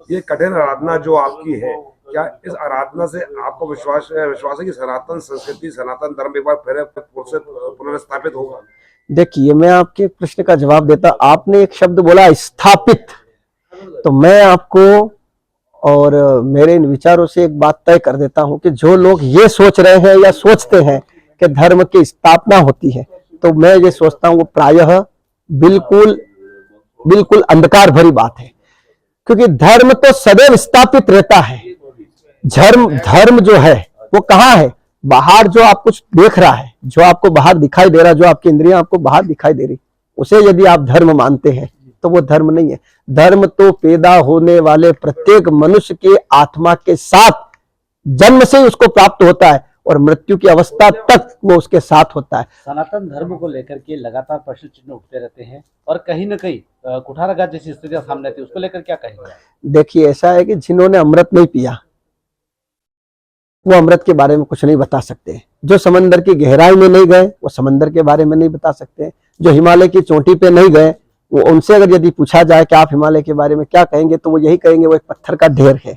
ये कठिन आराधना जो आपकी है, क्या इस आराधना से आपको विश्वास है कि सनातन संस्कृति, सनातन धर्म एक बार फिर से पुनर्स्थापित होगा? देखिए, मैं आपके प्रश्न का जवाब देता। आपने एक शब्द बोला स्थापित, तो मैं आपको और मेरे इन विचारों से एक बात तय कर देता हूं कि जो लोग ये सोच रहे हैं या सोचते हैं कि धर्म की स्थापना होती है, तो मैं ये सोचता हूं वो प्रायः बिल्कुल बिल्कुल अंधकार भरी बात है। क्योंकि धर्म तो सदैव स्थापित रहता है। धर्म जो है वो कहाँ है? बाहर जो आप कुछ देख रहा है, जो आपको बाहर दिखाई दे रहा है, जो आपकी इंद्रियां आपको बाहर दिखाई दे रही, उसे यदि आप धर्म मानते हैं तो वो धर्म नहीं है। धर्म तो पैदा होने वाले प्रत्येक मनुष्य के आत्मा के साथ जन्म से ही उसको प्राप्त होता है और मृत्यु की अवस्था तक वो उसके साथ होता है। सनातन धर्म को लेकर के लगातार प्रश्न चिन्ह उठते रहते हैं और कहीं न कहीं कुठाराघात जैसी स्थितियां सामने आती है, उसको लेकर क्या कहेंगे? देखिए, ऐसा है कि जिन्होंने अमृत नहीं पिया वो अमृत के बारे में कुछ नहीं बता सकते। जो समंदर की गहराई में नहीं गए वो समंदर के बारे में नहीं बता सकते। जो हिमालय की चोटी पे नहीं गए वो, उनसे अगर यदि पूछा जाए कि आप हिमालय के बारे में क्या कहेंगे, तो वो यही कहेंगे वो एक पत्थर का ढेर है।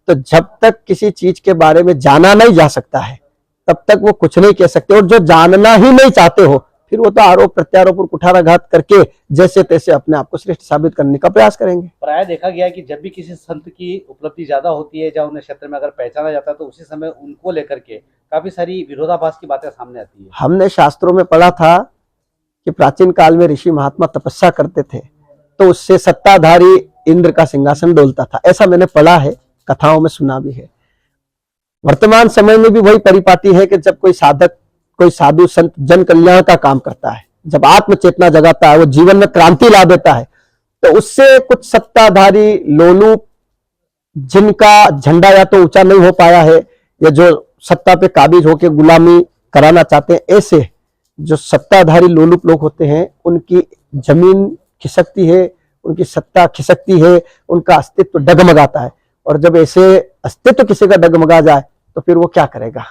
तो जब तक किसी चीज के बारे में जाना नहीं जा सकता है तब तक वो कुछ नहीं कह सकते। और जो जानना ही नहीं चाहते हो, फिर वो तो आरोप प्रत्यारोप और कुठाराघात करके जैसे तैसे अपने आप को श्रेष्ठ साबित करने का प्रयास करेंगे। प्राय देखा गया है कि जब भी किसी संत की उपलब्धि ज्यादा होती है या उन्हें क्षेत्र में अगर पहचाना जाता है तो उसी समय उनको लेकर के काफी सारी विरोधाभास की बातें सामने आती है। हमने शास्त्रों में पढ़ा था कि प्राचीन काल में ऋषि महात्मा तपस्या करते थे तो उससे सत्ताधारी इंद्र का सिंहासन डोलता था। ऐसा मैंने पढ़ा है, कथाओं में सुना भी है। वर्तमान समय में भी वही परिपाटी है कि जब कोई साधक, कोई साधु संत जन कल्याण का काम करता है, जब आत्म चेतना जगाता है, वो जीवन में क्रांति ला देता है, तो उससे कुछ सत्ताधारी लोलुप जिनका झंडा या तो ऊंचा नहीं हो पाया है या जो सत्ता पे काबिज होकर गुलामी कराना चाहते हैं, ऐसे जो सत्ताधारी लोलुप लोग होते हैं उनकी जमीन खिसकती है, उनकी सत्ता खिसकती है, उनका अस्तित्व डगमगाता है। और जब ऐसे अस्तित्व किसी का डगमगा जाए तो फिर वो क्या करेगा?